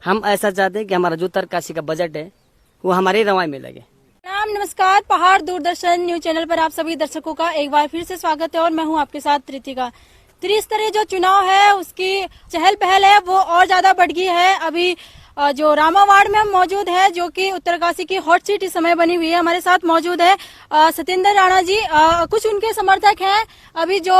हम ऐसा चाहते हैं कि हमारा जो उत्तरकाशी का बजट है वो हमारे रवाई में लगे। नमस्कार, पहाड़ दूरदर्शन न्यूज चैनल पर आप सभी दर्शकों का एक बार फिर से स्वागत है और मैं हूं आपके साथ त्रितिका। त्रिस्तरीय जो चुनाव है उसकी चहल पहल है वो और ज्यादा बढ़ गई है। अभी जो रामावाड़ में हम मौजूद है, जो कि उत्तरकाशी की हॉट सीट इस समय बनी हुई है, हमारे साथ मौजूद है सत्येंद्र राणा जी। कुछ उनके समर्थक हैं अभी जो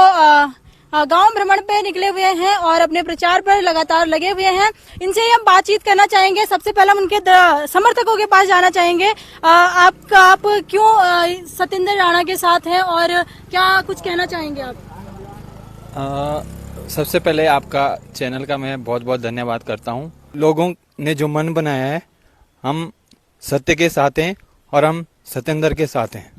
गांव भ्रमण पे निकले हुए हैं और अपने प्रचार पर लगातार लगे हुए हैं। इनसे ही हम बातचीत करना चाहेंगे। सबसे पहले हम उनके समर्थकों के पास जाना चाहेंगे। आप क्यों सत्येंद्र राणा के साथ हैं और क्या कुछ कहना चाहेंगे आप? सबसे पहले आपका चैनल का मैं बहुत बहुत धन्यवाद करता हूं। लोगों ने जो मन बनाया है, हम सत्य के साथ हैं और हम सत्येंद्र के साथ हैं।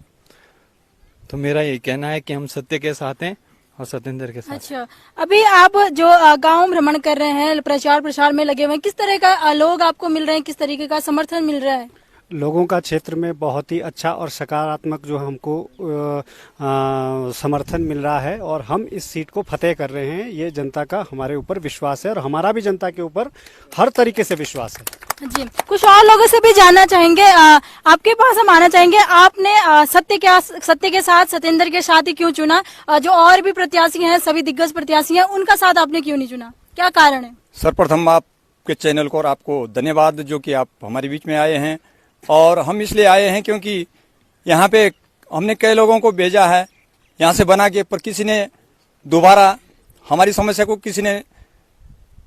तो मेरा ये कहना है कि हम सत्य के साथ हैं और सत्येंद्र के साथ। अच्छा, अभी आप जो गांव भ्रमण कर रहे हैं, प्रचार प्रसार में लगे हुए हैं, किस तरह का लोग आपको मिल रहे हैं, किस तरीके का समर्थन मिल रहा है? लोगों का क्षेत्र में बहुत ही अच्छा और सकारात्मक जो हमको समर्थन मिल रहा है और हम इस सीट को फतेह कर रहे हैं। ये जनता का हमारे ऊपर विश्वास है और हमारा भी जनता के ऊपर हर तरीके से विश्वास है। जी, कुछ और लोगों से भी जानना चाहेंगे। आपके पास हम आना चाहेंगे। आपने सत्य के साथ, सत्येंद्र के साथ ही क्यों चुना? जो और भी प्रत्याशी हैं, सभी दिग्गज प्रत्याशी हैं, उनका साथ आपने क्यों नहीं चुना? क्या कारण है? सर्वप्रथम आपके चैनल को और आपको धन्यवाद जो कि आप हमारे बीच में आए हैं। और हम इसलिए आए हैं क्योंकि यहाँ पे हमने कई लोगों को भेजा है यहाँ से बना के, पर किसी ने दोबारा हमारी समस्या को किसी ने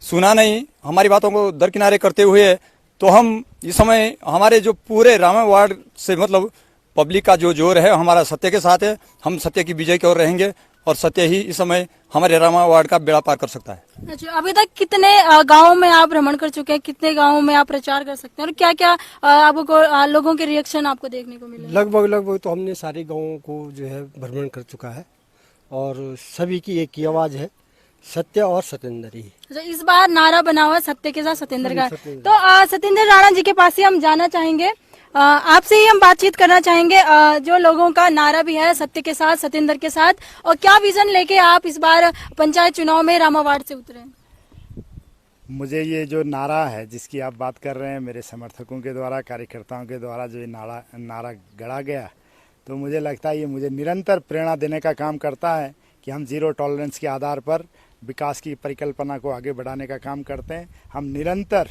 सुना नहीं, हमारी बातों को दरकिनारे करते हुए। तो हम इस समय हमारे जो पूरे रामा वार्ड से मतलब पब्लिक का जो जोर है हमारा सत्य के साथ है। हम सत्य की विजय की ओर रहेंगे और सत्य ही इस समय हमारे रामा वार्ड का बेड़ा पार कर सकता है। अच्छा, अभी तक कितने गांवों में आप भ्रमण कर चुके हैं? कितने गांवों में आप प्रचार कर सकते हैं और क्या क्या आपको लोगों के रिएक्शन आपको देखने को मिले? लगभग तो हमने सारे गांवों को जो है भ्रमण कर चुका है और सभी की एक ही आवाज है, सत्य और सत्येंद्र ही। अच्छा, इस बार नारा बना हुआ सत्य के साथ सत्येंद्र का। तो सत्येंद्र राणा जी के पास ही हम जाना चाहेंगे। आपसे ही हम बातचीत करना चाहेंगे। जो लोगों का नारा भी है सत्य के साथ, सत्येंद्र के साथ, और क्या विजन लेके आप इस बार पंचायत चुनाव में रामावाड़ से उतरे? मुझे ये जो नारा है जिसकी आप बात कर रहे हैं, मेरे समर्थकों के द्वारा, कार्यकर्ताओं के द्वारा जो ये नारा गढ़ा गया, तो मुझे लगता है ये मुझे निरंतर प्रेरणा देने का काम करता है कि हम जीरो टॉलरेंस के आधार पर विकास की परिकल्पना को आगे बढ़ाने का काम करते हैं। हम निरंतर,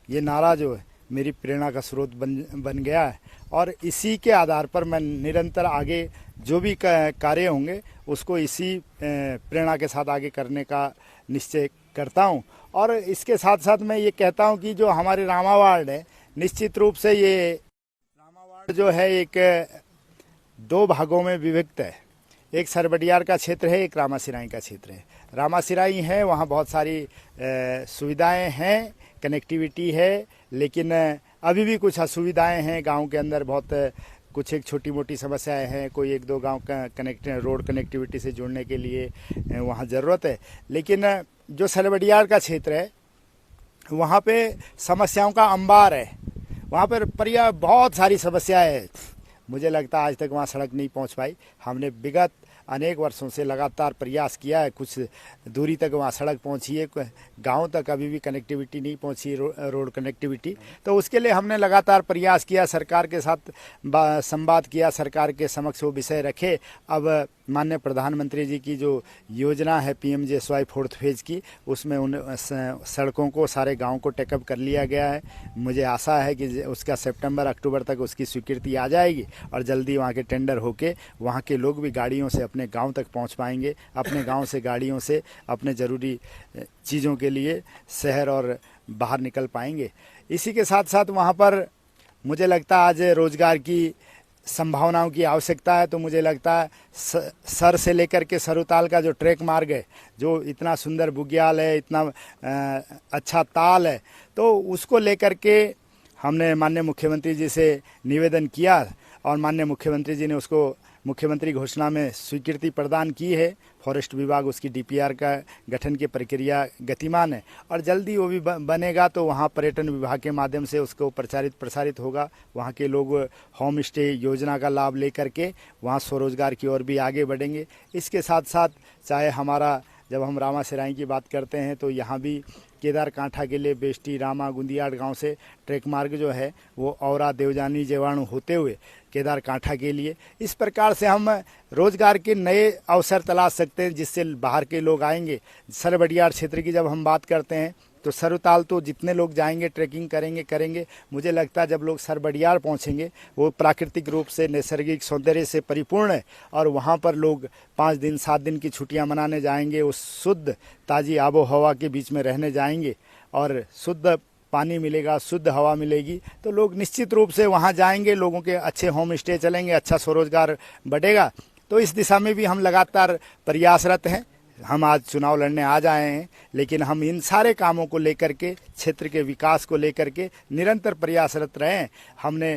ये नारा जो है मेरी प्रेरणा का स्रोत बन गया है और इसी के आधार पर मैं निरंतर आगे जो भी कार्य होंगे उसको इसी प्रेरणा के साथ आगे करने का निश्चय करता हूं। और इसके साथ साथ मैं ये कहता हूं कि जो हमारे रामा वार्ड है, निश्चित रूप से ये रामा वार्ड जो है एक दो भागों में विभक्त है। एक सरबडियार का क्षेत्र है, एक रामासिराई का क्षेत्र है। रामासिराई है, वहाँ बहुत सारी सुविधाएं हैं, कनेक्टिविटी है, लेकिन अभी भी कुछ असुविधाएं हैं गांव के अंदर। बहुत कुछ एक छोटी मोटी समस्याएं हैं, कोई एक दो गांव का रोड कनेक्टिविटी से जुड़ने के लिए वहाँ ज़रूरत है। लेकिन जो सरबडियार का क्षेत्र है वहाँ पे समस्याओं का अंबार है। वहाँ पर बहुत सारी समस्याएं हैं। मुझे लगता है आज तक वहाँ सड़क नहीं पहुँच पाई। हमने विगत अनेक वर्षों से लगातार प्रयास किया है, कुछ दूरी तक वहाँ सड़क पहुँची है, गांव तक अभी भी कनेक्टिविटी नहीं पहुँची, रोड कनेक्टिविटी। तो उसके लिए हमने लगातार प्रयास किया, सरकार के साथ संवाद किया, सरकार के समक्ष वो विषय रखे। अब माननीय प्रधानमंत्री जी की जो योजना है PMJSY 4th फेज की, उसमें उन सड़कों को, सारे गाँव को टेकअप कर लिया गया है। मुझे आशा है कि उसका सितंबर अक्टूबर तक उसकी स्वीकृति आ जाएगी और जल्दी वहाँ के टेंडर होके वहाँ के लोग भी गाड़ियों से अपने गांव तक पहुंच पाएंगे, अपने गांव से गाड़ियों से अपने ज़रूरी चीज़ों के लिए शहर और बाहर निकल पाएंगे। इसी के साथ साथ वहाँ पर मुझे लगता है आज रोज़गार की संभावनाओं की आवश्यकता है। तो मुझे लगता है सर से लेकर के सरुताल का जो ट्रैक मार्ग है, जो इतना सुंदर बुग्याल है, इतना अच्छा ताल है, तो उसको लेकर के हमने माननीय मुख्यमंत्री जी से निवेदन किया और माननीय मुख्यमंत्री जी ने उसको मुख्यमंत्री घोषणा में स्वीकृति प्रदान की है। फॉरेस्ट विभाग उसकी DPR का गठन की प्रक्रिया गतिमान है और जल्दी वो भी बनेगा तो वहाँ पर्यटन विभाग के माध्यम से उसको प्रसारित होगा। वहाँ के लोग होम स्टे योजना का लाभ लेकर के वहाँ स्वरोजगार की ओर भी आगे बढ़ेंगे। इसके साथ साथ चाहे हमारा जब हम रामा सिराई की बात करते हैं तो यहाँ भी केदार कांठा के लिए बेष्टी रामा गुंदियाड़ गांव से ट्रैक मार्ग जो है वो औरा देवजानी जेवाणु होते हुए केदार कांठा के लिए, इस प्रकार से हम रोजगार के नए अवसर तलाश सकते हैं जिससे बाहर के लोग आएंगे। सरबडियाड़ क्षेत्र की जब हम बात करते हैं तो सरताल तो जितने लोग जाएंगे ट्रैकिंग करेंगे मुझे लगता है जब लोग सरबडियाड़ पहुंचेंगे वो प्राकृतिक रूप से नैसर्गिक सौंदर्य से परिपूर्ण है और वहां पर लोग 5 दिन 7 दिन की छुट्टियां मनाने जाएंगे, उस शुद्ध ताज़ी आबो हवा के बीच में रहने जाएंगे और शुद्ध पानी मिलेगा, शुद्ध हवा मिलेगी तो लोग निश्चित रूप से वहां जाएंगे, लोगों के अच्छे होम स्टे चलेंगे, अच्छा स्वरोजगार बढ़ेगा। तो इस दिशा में भी हम लगातार प्रयासरत हैं। हम आज चुनाव लड़ने आ जाए हैं लेकिन हम इन सारे कामों को लेकर के, क्षेत्र के विकास को लेकर के निरंतर प्रयासरत रहे हैं। हमने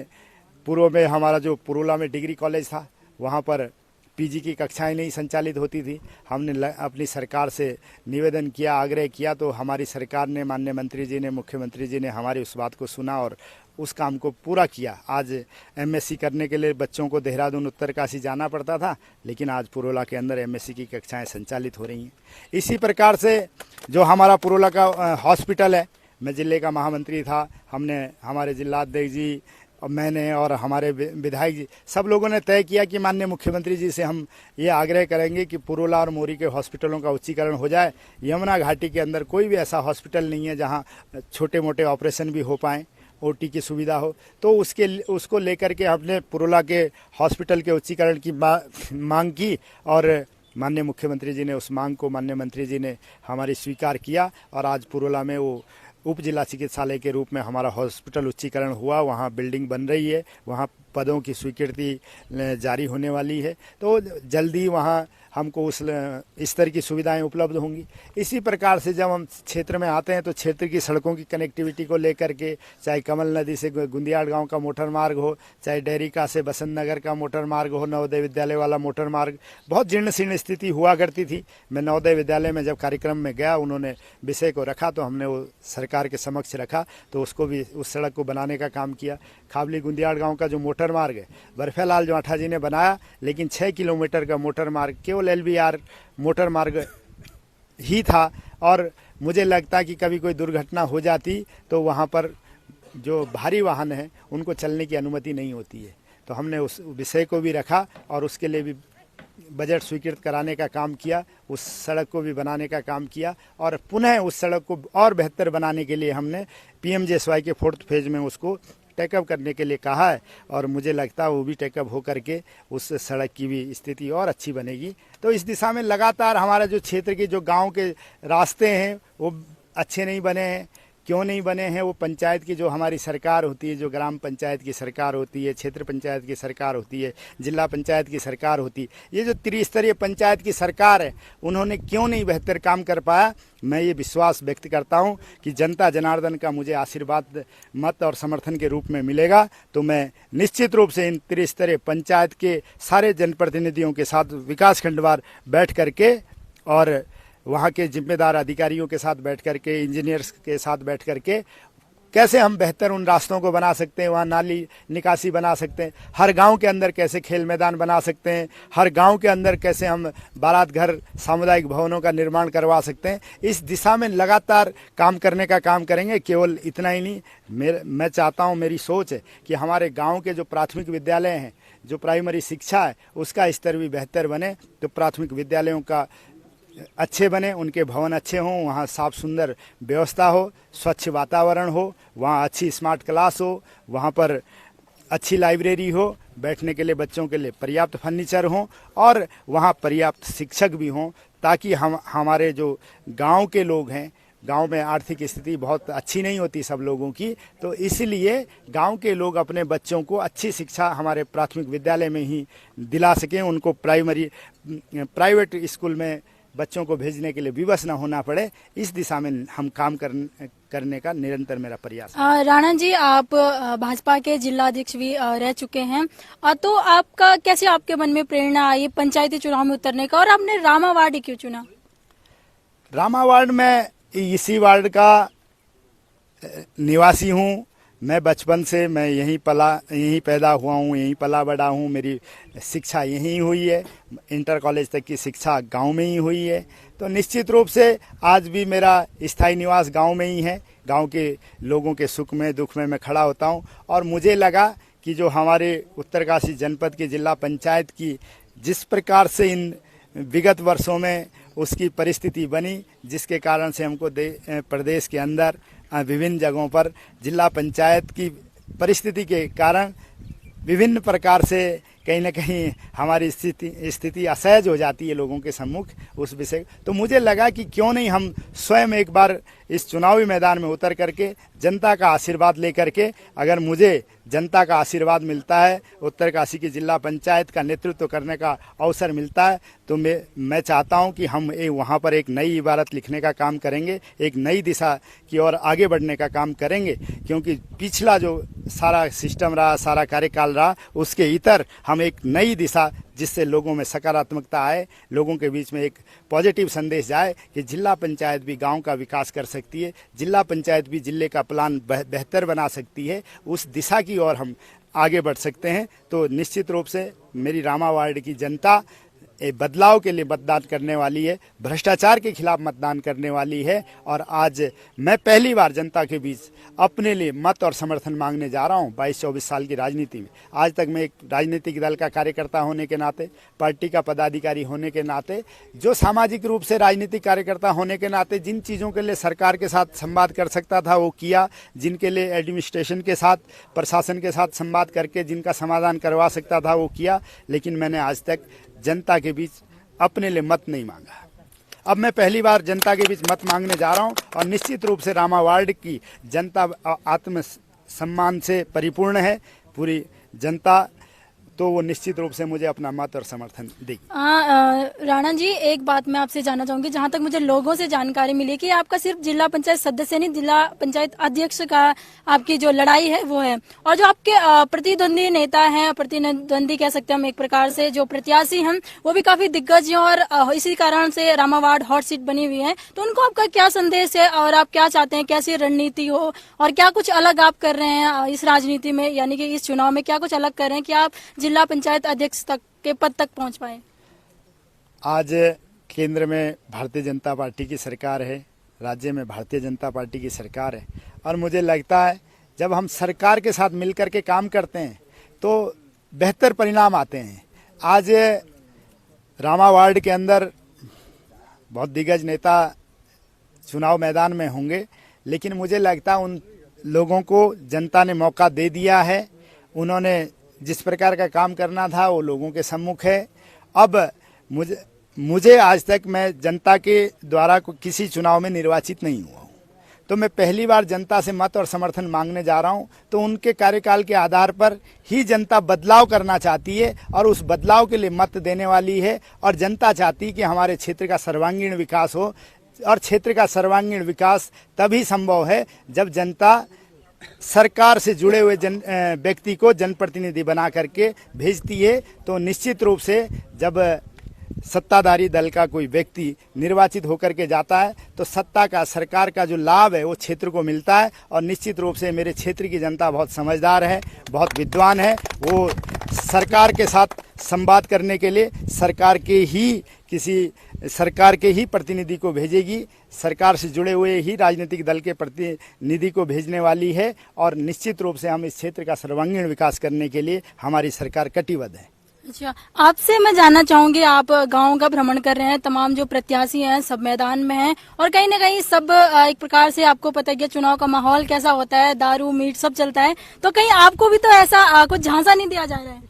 पूर्व में हमारा जो पुरोला में डिग्री कॉलेज था वहाँ पर पीजी की कक्षाएं नहीं संचालित होती थी। हमने अपनी सरकार से निवेदन किया, आग्रह किया तो हमारी सरकार ने, माननीय मंत्री जी ने, मुख्यमंत्री जी ने हमारी उस बात को सुना और उस काम को पूरा किया। आज एमएससी करने के लिए बच्चों को देहरादून उत्तरकाशी जाना पड़ता था लेकिन आज पुरोला के अंदर एमएससी की कक्षाएं संचालित हो रही हैं। इसी प्रकार से जो हमारा पुरोला का हॉस्पिटल है, मैं जिले का महामंत्री था, हमने हमारे जिलाध्यक्ष जी और मैंने और हमारे विधायक जी सब लोगों ने तय किया कि माननीय मुख्यमंत्री जी से हम ये आग्रह करेंगे कि पुरोला और मोरी के हॉस्पिटलों का उच्चीकरण हो जाए। यमुना घाटी के अंदर कोई भी ऐसा हॉस्पिटल नहीं है जहां छोटे मोटे ऑपरेशन भी हो पाएँ, ओटी की सुविधा हो, तो उसको लेकर के हमने पुरोला के हॉस्पिटल के उच्चीकरण की मांग की और माननीय मुख्यमंत्री जी ने उस मांग को, माननीय मंत्री जी ने हमारी स्वीकार किया और आज पुरोला में वो उप जिला चिकित्सालय के रूप में हमारा हॉस्पिटल उच्चीकरण हुआ। वहाँ बिल्डिंग बन रही है, वहाँ पदों की स्वीकृति जारी होने वाली है तो जल्दी वहाँ हमको इस तरह की सुविधाएं उपलब्ध होंगी। इसी प्रकार से जब हम क्षेत्र में आते हैं तो क्षेत्र की सड़कों की कनेक्टिविटी को लेकर के, चाहे कमल नदी से गुंदियाड़ गांव का मोटर मार्ग हो, चाहे डेरिका से बसंत नगर का मोटर मार्ग हो, नवोदय विद्यालय वाला मोटर मार्ग, बहुत जीर्ण शीर्ण स्थिति हुआ करती थी। मैं नवोदय विद्यालय में जब कार्यक्रम में गया, उन्होंने विषय को रखा तो हमने वो सरकार के समक्ष रखा तो उसको भी, उस सड़क को बनाने का काम किया। खावली गुंदियाड़ गाँव का जो मोटर मार्ग है बर्फेलाल जोंठा जी ने बनाया, लेकिन 6 किलोमीटर का मोटर मार्ग केवल LBR मोटर मार्ग ही था और मुझे लगता कि कभी कोई दुर्घटना हो जाती तो वहाँ पर जो भारी वाहन हैं उनको चलने की अनुमति नहीं होती है। तो हमने उस विषय को भी रखा और उसके लिए भी बजट स्वीकृत कराने का काम किया, उस सड़क को भी बनाने का काम किया और पुनः उस सड़क को और बेहतर बनाने के लिए हमने PMJSY के 4th फेज में उसको टेकअप करने के लिए कहा है और मुझे लगता है वो भी टेकअप हो करके उस सड़क की भी स्थिति और अच्छी बनेगी। तो इस दिशा में लगातार हमारा जो क्षेत्र के जो गांव के रास्ते हैं वो अच्छे नहीं बने हैं। क्यों नहीं बने हैं? वो पंचायत की जो हमारी सरकार होती है, जो ग्राम पंचायत की सरकार होती है, क्षेत्र पंचायत की सरकार होती है, जिला पंचायत की सरकार होती है, ये जो त्रिस्तरीय पंचायत की सरकार है उन्होंने क्यों नहीं बेहतर काम कर पाया। मैं ये विश्वास व्यक्त करता हूं कि जनता जनार्दन का मुझे आशीर्वाद, मत और समर्थन के रूप में मिलेगा तो मैं निश्चित रूप से इन त्रिस्तरीय पंचायत के सारे जनप्रतिनिधियों के साथ विकासखंडवार बैठ करके और वहाँ के जिम्मेदार अधिकारियों के साथ बैठ करके, इंजीनियर्स के साथ बैठ करके कैसे हम बेहतर उन रास्तों को बना सकते हैं, वहाँ नाली निकासी बना सकते हैं, हर गांव के अंदर कैसे खेल मैदान बना सकते हैं, हर गांव के अंदर कैसे हम बारात घर, सामुदायिक भवनों का निर्माण करवा सकते हैं। इस दिशा में लगातार काम करने का काम करेंगे। केवल इतना ही नहीं, मैं चाहता हूँ, मेरी सोच है कि हमारे गाँव के जो प्राथमिक विद्यालय हैं, जो प्राइमरी शिक्षा है उसका स्तर भी बेहतर बने, तो प्राथमिक विद्यालयों का अच्छे बने, उनके भवन अच्छे हों, वहाँ साफ सुंदर व्यवस्था हो, स्वच्छ वातावरण हो, वहाँ अच्छी स्मार्ट क्लास हो, वहाँ पर अच्छी लाइब्रेरी हो, बैठने के लिए बच्चों के लिए पर्याप्त फर्नीचर हो और वहाँ पर्याप्त शिक्षक भी हों, ताकि हमारे जो गांव के लोग हैं, गांव में आर्थिक स्थिति बहुत अच्छी नहीं होती सब लोगों की, तो इसलिए गांव के लोग अपने बच्चों को अच्छी शिक्षा हमारे प्राथमिक विद्यालय में ही दिला सकें, उनको प्राइवेट स्कूल में बच्चों को भेजने के लिए विवश न होना पड़े। इस दिशा में हम काम करने का निरंतर मेरा प्रयास है। राणा जी, आप भाजपा के जिला अध्यक्ष भी रह चुके हैं, तो आपका कैसे, आपके मन में प्रेरणा आई पंचायती चुनाव में उतरने का और आपने रामा वार्ड क्यों चुना? रामा वार्ड में इसी वार्ड का निवासी हूँ। मैं बचपन से मैं यहीं पैदा हुआ हूँ, यहीं पला बड़ा हूँ। मेरी शिक्षा यहीं हुई है, इंटर कॉलेज तक की शिक्षा गांव में ही हुई है। तो निश्चित रूप से आज भी मेरा स्थायी निवास गांव में ही है। गांव के लोगों के सुख में दुख में मैं खड़ा होता हूँ। और मुझे लगा कि जो हमारे उत्तरकाशी जनपद के जिला पंचायत की जिस प्रकार से इन विगत वर्षों में उसकी परिस्थिति बनी, जिसके कारण से हमको प्रदेश के अंदर विभिन्न जगहों पर जिला पंचायत की परिस्थिति के कारण विभिन्न प्रकार से कहीं न कहीं हमारी स्थिति असहज हो जाती है लोगों के सम्मुख उस विषय। तो मुझे लगा कि क्यों नहीं हम स्वयं एक बार इस चुनावी मैदान में उतर करके जनता का आशीर्वाद लेकर के, अगर मुझे जनता का आशीर्वाद मिलता है, उत्तरकाशी की जिला पंचायत का नेतृत्व करने का अवसर मिलता है, तो मैं चाहता हूं कि हम वहां पर एक नई इबारत लिखने का काम करेंगे, एक नई दिशा की ओर आगे बढ़ने का काम करेंगे। क्योंकि पिछला जो सारा सिस्टम रहा, सारा कार्यकाल रहा, उसके इतर हम एक नई दिशा जिससे लोगों में सकारात्मकता आए, लोगों के बीच में एक पॉजिटिव संदेश जाए कि जिला पंचायत भी गांव का विकास कर सकती है, जिला पंचायत भी जिले का प्लान बेहतर बना सकती है, उस दिशा की ओर हम आगे बढ़ सकते हैं। तो निश्चित रूप से मेरी रामा वार्ड की जनता बदलाव के लिए मतदान करने वाली है, भ्रष्टाचार के खिलाफ मतदान करने वाली है। और आज मैं पहली बार जनता के बीच अपने लिए मत और समर्थन मांगने जा रहा हूं 22-24 साल की राजनीति में। आज तक मैं एक राजनीतिक दल का कार्यकर्ता होने के नाते, पार्टी का पदाधिकारी होने के नाते, जो सामाजिक रूप से राजनीतिक कार्यकर्ता होने के नाते जिन चीज़ों के लिए सरकार के साथ संवाद कर सकता था वो किया, जिनके लिए एडमिनिस्ट्रेशन के साथ, प्रशासन के साथ संवाद करके जिनका समाधान करवा सकता था वो किया। लेकिन मैंने आज तक जनता के बीच अपने लिए मत नहीं मांगा। अब मैं पहली बार जनता के बीच मत मांगने जा रहा हूं। और निश्चित रूप से रामा वार्ड की जनता आत्म सम्मान से परिपूर्ण है, पूरी जनता, तो वो निश्चित रूप से मुझे अपना मत और समर्थन देगी। राणा जी, एक बात मैं आपसे जानना चाहूंगी। जहां तक मुझे लोगों से जानकारी मिली कि आपका सिर्फ जिला पंचायत सदस्य नहीं, जिला पंचायत अध्यक्ष का आपकी जो लड़ाई है वो है, और जो आपके प्रतिद्वंदी नेता हैं, प्रतिद्वंदी कह सकते हैं हम एक प्रकार से, जो प्रत्याशी हैं वो भी काफी दिग्गज हैं और इसी कारण से रामा वार्ड हॉट सीट बनी हुई है। तो उनको आपका क्या संदेश है और आप क्या चाहते हैं, कैसी रणनीति हो और क्या कुछ अलग आप कर रहे हैं इस राजनीति में, यानी कि इस चुनाव में क्या कुछ अलग कर रहे हैं कि आप जिला पंचायत अध्यक्ष तक के पद तक पहुंच पाए? आज केंद्र में भारतीय जनता पार्टी की सरकार है, राज्य में भारतीय जनता पार्टी की सरकार है, और मुझे लगता है जब हम सरकार के साथ मिलकर के काम करते हैं तो बेहतर परिणाम आते हैं। आज रामा वार्ड के अंदर बहुत दिग्गज नेता चुनाव मैदान में होंगे, लेकिन मुझे लगता है उन लोगों को जनता ने मौका दे दिया है। उन्होंने जिस प्रकार का काम करना था वो लोगों के सम्मुख है। अब मुझे आज तक मैं जनता के द्वारा किसी चुनाव में निर्वाचित नहीं हुआ हूँ, तो मैं पहली बार जनता से मत और समर्थन मांगने जा रहा हूँ। तो उनके कार्यकाल के आधार पर ही जनता बदलाव करना चाहती है और उस बदलाव के लिए मत देने वाली है। और जनता चाहती है कि हमारे क्षेत्र का सर्वांगीण विकास हो, और क्षेत्र का सर्वांगीण विकास तभी संभव है जब जनता सरकार से जुड़े हुए व्यक्ति को जनप्रतिनिधि बना करके भेजती है। तो निश्चित रूप से जब सत्ताधारी दल का कोई व्यक्ति निर्वाचित होकर के जाता है तो सत्ता का, सरकार का जो लाभ है वो क्षेत्र को मिलता है। और निश्चित रूप से मेरे क्षेत्र की जनता बहुत समझदार है, बहुत विद्वान है। वो सरकार के साथ संवाद करने के लिए सरकार के ही प्रतिनिधि को भेजेगी, सरकार से जुड़े हुए ही राजनीतिक दल के प्रतिनिधि को भेजने वाली है। और निश्चित रूप से हम इस क्षेत्र का सर्वांगीण विकास करने के लिए हमारी सरकार कटिबद्ध है। अच्छा, आपसे मैं जानना चाहूंगी, आप गांव का भ्रमण कर रहे हैं, तमाम जो प्रत्याशी हैं सब मैदान में हैं, और कहीं ना कहीं सब एक प्रकार से आपको पता है कि चुनाव का माहौल कैसा होता है, दारू मीट सब चलता है, तो कहीं आपको भी तो ऐसा कुछ झांसा नहीं दिया जा रहा है?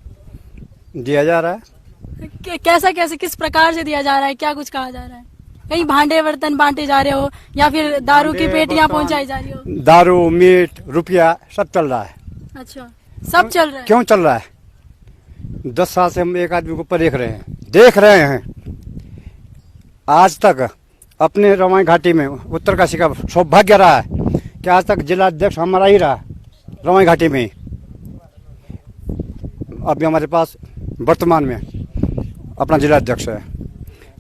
दिया जा रहा है। कैसे किस प्रकार से दिया जा रहा है, क्या कुछ कहा जा रहा है? कहीं भांडे बर्तन बांटे जा रहे हो या फिर दारू की पेटियां पहुंचाई जा रही हो? दारू, मीट, रुपया सब चल रहा है। अच्छा, सब चल रहा है। क्यों चल रहा है? 10 साल से हम एक आदमी के ऊपर देख रहे हैं। आज तक अपने रवाई घाटी में उत्तरकाशी का सौभाग्य रहा है कि आज तक जिला अध्यक्ष हमारा ही रहा रवाई घाटी में। अभी हमारे पास वर्तमान में अपना जिला अध्यक्ष है,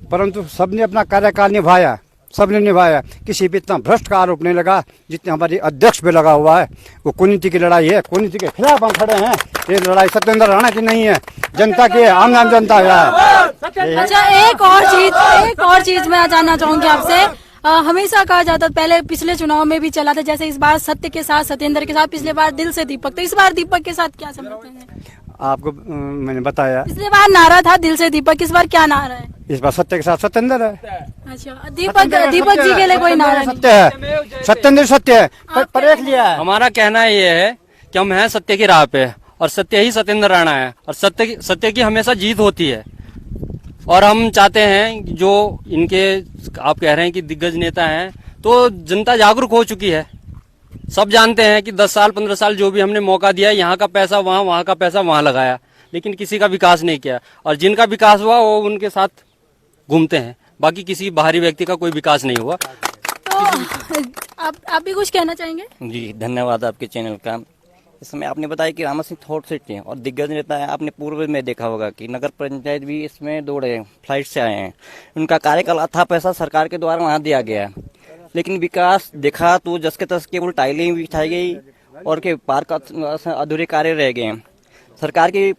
परंतु सबने अपना कार्यकाल निभाया, सबने निभाया। किसी पे इतना भ्रष्ट का आरोप नहीं लगा जितने हमारे अध्यक्ष पे लगा हुआ है। वो कुनीति की लड़ाई है, कुनीति के खिलाफ हम खड़े हैं। ये लड़ाई सत्येंद्र राणा की नहीं है, जनता की है, आम जनता है। अच्छा, एक और चीज मैं जानना चाहूंगी आपसे। हमेशा कहा जाता, पहले पिछले चुनाव में भी चला था, जैसे इस बार सत्य के साथ सत्येंद्र के साथ, पिछले बार दिल से दीपक, तो इस बार दीपक के साथ क्या समर्थन है? आपको मैंने बताया, पिछले बार नारा था दिल से दीपक, इस बार क्या नारा है? इस बार सत्य के साथ सत्येंद्र है। अच्छा, दीपक जी के लिए कोई नारा नहीं? सत्य है, सत्येंद्र सत्य है, परेख लिया है। हमारा कहना ये है कि हम हैं सत्य की राह पे, और सत्य ही सत्येंद्र राणा है, और सत्य की हमेशा जीत होती है। और हम चाहते हैं कि जो इनके आप कह रहे हैं कि दिग्गज नेता हैं, तो जनता जागरूक हो चुकी है। सब जानते हैं कि 10 साल 15 साल जो भी हमने मौका दिया, यहाँ का पैसा वहाँ, वहाँ का पैसा वहाँ लगाया, लेकिन किसी का विकास नहीं किया। और जिनका विकास हुआ वो उनके साथ घूमते हैं, बाकी किसी बाहरी व्यक्ति का कोई विकास नहीं हुआ। तो आप भी कुछ कहना चाहेंगे? जी, धन्यवाद आपके चैनल का। इसमें आपने बताया कि रामा सिंह थॉट सिटी हैं और दिग्गज नेता है। आपने पूर्व में देखा होगा कि नगर पंचायत भी इसमें दौड़े हैं, फ्लाइट से आए हैं। उनका कार्यकाल अथा पैसा सरकार के द्वारा वहाँ दिया गया है, लेकिन विकास देखा तो जस के तस केवल टाइलें बिछाई गई और के पार्क अधूरे कार्य रह गए हैं। सरकार की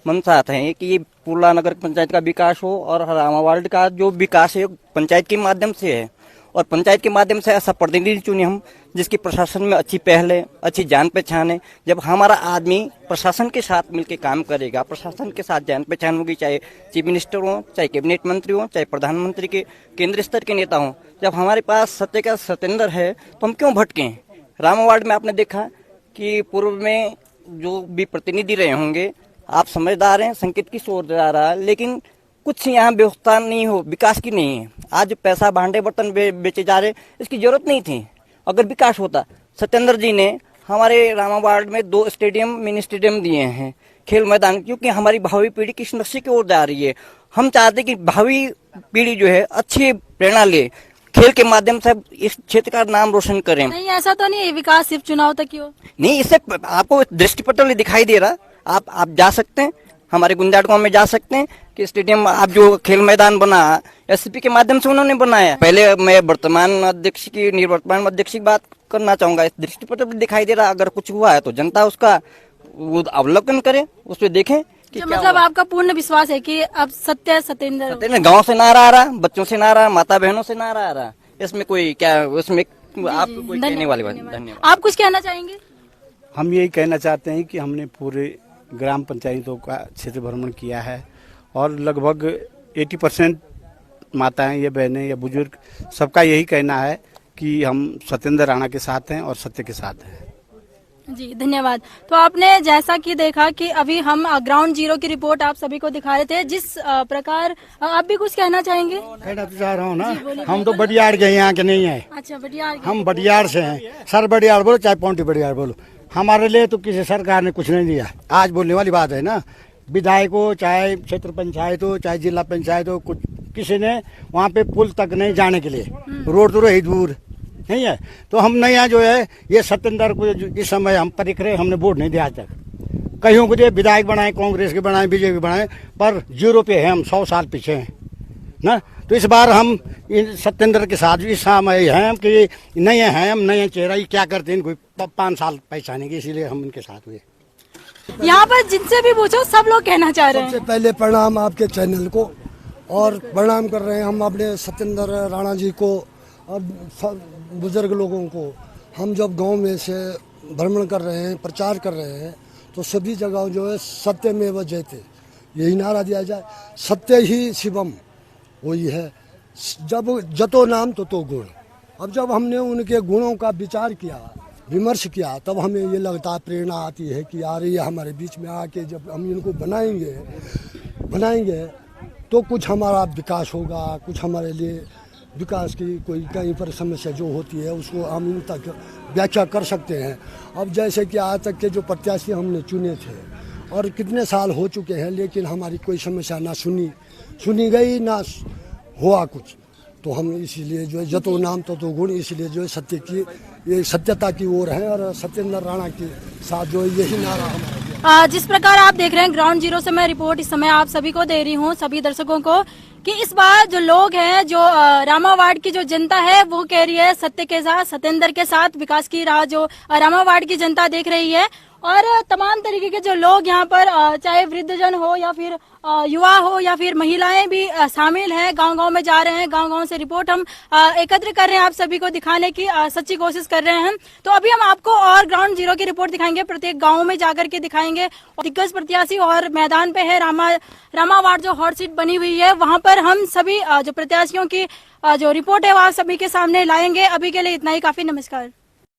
मंशा है कि ये पूर्ला नगर पंचायत का विकास हो और रामा वार्ड का जो विकास है पंचायत के माध्यम से है, और पंचायत के माध्यम से ऐसा प्रतिनिधि चुने हम जिसकी प्रशासन में अच्छी पहल है, अच्छी जान पहचान है। जब हमारा आदमी प्रशासन के साथ मिलकर काम करेगा, प्रशासन के साथ जान पहचान होगी, चाहे चीफ मिनिस्टर हो, चाहे कैबिनेट मंत्री हो, चाहे प्रधानमंत्री के केंद्रीय स्तर के नेता हो, जब हमारे पास सत्य का सत्येंद्र है तो हम क्यों भटके? रामा वार्ड में आपने देखा कि पूर्व में जो भी प्रतिनिधि रहे होंगे, आप समझदार हैं, संकेत की सोच जा रहा है, लेकिन कुछ यहाँ व्यवस्था नहीं हो, विकास की नहीं है। आज पैसा भांडे बर्तन बेचे जा रहे, इसकी जरूरत नहीं थी। अगर विकास होता, सत्येंद्र जी ने हमारे रामा वार्ड में 2 स्टेडियम, मिनी स्टेडियम दिए हैं, खेल मैदान, क्योंकि हमारी भावी पीढ़ी किस नक्शे की ओर जा रही है। हम चाहते हैं कि भावी पीढ़ी जो है अच्छी प्रेरणा ले, खेल के माध्यम से इस क्षेत्र का नाम रोशन करें। नहीं, ऐसा तो नहीं है विकास सिर्फ चुनाव तक ही हो। नहीं, इससे आपको दृष्टिपटल दिखाई दे रहा। आप जा सकते हैं, हमारे गुंजाट गांव में जा सकते हैं कि स्टेडियम, आप जो खेल मैदान बना एससीपी के माध्यम से उन्होंने बनाया। पहले मैं वर्तमान अध्यक्ष की, निवर्तमान अध्यक्ष की बात करना चाहूंगा। इस दृष्टिपटल दिखाई दे रहा, अगर कुछ हुआ है तो जनता उसका वो अवलोकन करे, उस पर देखें कि क्या मतलब आपका पूर्ण विश्वास है कि अब सत्य सत्येंद्र गाँव से नारा आ रहा, बच्चों से नारा, माता बहनों से नारा आ रहा, इसमें कोई क्या, उसमें आप कोई कहने वाली बात? धन्यवाद। आप कुछ कहना चाहेंगे? हम यही कहना चाहते हैं कि हमने पूरे ग्राम पंचायतों का क्षेत्र भ्रमण किया है और लगभग 80% माताएं या बहनें या बुजुर्ग सबका यही कहना है कि हम सत्येंद्र राणा के साथ हैं और सत्य के साथ हैं। जी, धन्यवाद। तो आपने जैसा कि देखा कि अभी हम ग्राउंड जीरो की रिपोर्ट आप सभी को दिखा रहे थे, जिस प्रकार आप भी कुछ कहना चाहेंगे? कहना तो चाह रहा हूँ ना, हम तो बडियाड़ के यहाँ के नहीं है। अच्छा, बडियाड़ के। हम बडियाड़ से हैं, सर बडियाड़ बोलो चाहे पौंटी बडियाड़ बोलो, हमारे लिए तो किसी सरकार ने कुछ नहीं दिया। आज बोलने वाली बात है ना, विधायक हो, चाहे क्षेत्र पंचायत हो, चाहे जिला पंचायत हो, कुछ किसी ने वहाँ पे पुल तक नहीं जाने के लिए, रोड तो रही दूर नहीं है। तो हम नया जो है ये सत्येंद्र को इस समय हम परिक रहे, हमने वोट नहीं दिया आज तक। कईयों को दिए, विधायक बनाए, कांग्रेस के बनाए, बीजेपी बनाए, पर 0 पे है, हम 100 साल पीछे हैं ना। तो इस बार हम इन सत्येंद्र के साथ इस समय हैं कि नए हैं, हम नए चेहरा, ये क्या करते हैं कोई 5 साल पहचानेंगे, इसीलिए हम इनके साथ हुए। यहाँ पर जिनसे भी पूछो सब लोग कहना चाह रहे हैं। सबसे पहले प्रणाम आपके चैनल को, और प्रणाम कर रहे हैं हम अपने सत्येंद्र राणा जी को और बुजुर्ग लोगों को। हम जब गांव में से भ्रमण कर रहे हैं, प्रचार कर रहे हैं, तो सभी जगह जो है सत्यमेव जयते, यही नारा दिया जाए, सत्य ही शिवम, वही है। जब जतो नाम तो गुण। अब जब हमने उनके गुणों का विचार किया, विमर्श किया, तब हमें ये लगता, प्रेरणा आती है कि यार ये हमारे बीच में आके जब हम इनको बनाएंगे तो कुछ हमारा विकास होगा, कुछ हमारे लिए विकास की कोई कहीं पर समस्या जो होती है उसको हम इन तक व्याख्या कर सकते हैं। अब जैसे कि आज तक के जो प्रत्याशी हमने चुने थे और कितने साल हो चुके हैं, लेकिन हमारी कोई समस्या ना सुनी गई, ना हुआ कुछ। तो हम इसीलिए जो है जतो नाम तो गुण, इसलिए जो है सत्य की, ये सत्यता की ओर है और सत्येंद्र राणा के साथ जो है यही नारा हमारा। जिस प्रकार आप देख रहे हैं ग्राउंड जीरो से मैं रिपोर्ट इस समय आप सभी को दे रही हूँ, सभी दर्शकों को, कि इस बार जो लोग हैं, जो रामा वार्ड की जो जनता है, वो कह रही है सत्य के साथ, सत्येंद्र के साथ विकास की राह जो रामा वार्ड की जनता देख रही है। और तमाम तरीके के जो लोग यहाँ पर, चाहे वृद्धजन हो या फिर युवा हो या फिर महिलाएं भी शामिल हैं, गांव-गांव में जा रहे हैं। गांव-गांव से रिपोर्ट हम एकत्र कर रहे हैं, आप सभी को दिखाने की सच्ची कोशिश कर रहे हैं। तो अभी हम आपको और ग्राउंड जीरो की रिपोर्ट दिखाएंगे, प्रत्येक गाँव में जाकर के दिखाएंगे। दिग्गज प्रत्याशी और मैदान पे है रामा वार्ड जो हॉट सीट बनी हुई है, वहां पर हम सभी जो प्रत्याशियों की जो रिपोर्ट है वह सभी के सामने लाएंगे। अभी के लिए इतना ही काफी। नमस्कार।